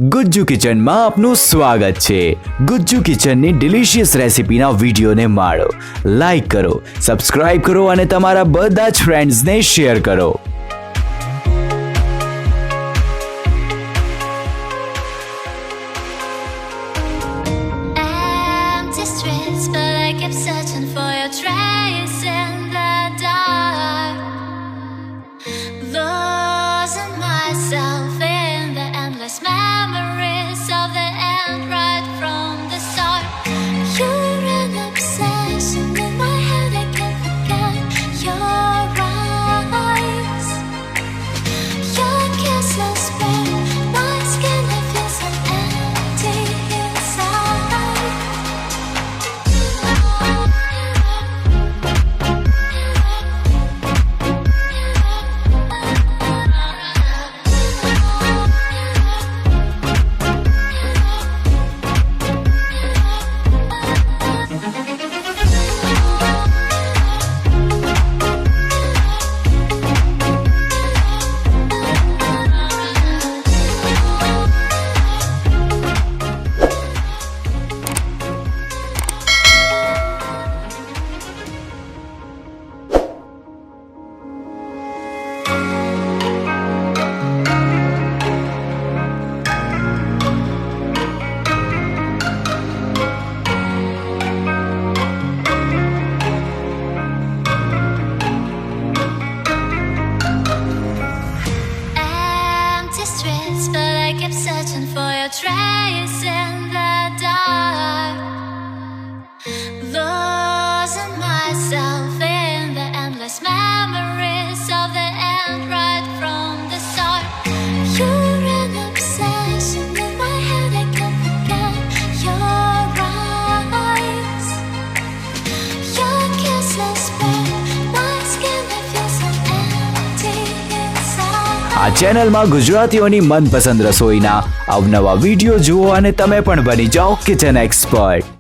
ગુજ્જુ કિચનમાં આપનું સ્વાગત છે। ગુજ્જુ કિચનની ડિલિશિયસ રેસિપીના વિડીયોને માણો, લાઈક કરો, સબસ્ક્રાઇબ કરો અને તમારા બધા જ ફ્રેન્ડ્સને શેર કરો। આ ચેનલમાં ગુજરાતીઓની મનપસંદ રસોઈના અવનવા વિડીયો જુઓ અને તમે પણ બની જાઓ કિચન એક્સપર્ટ।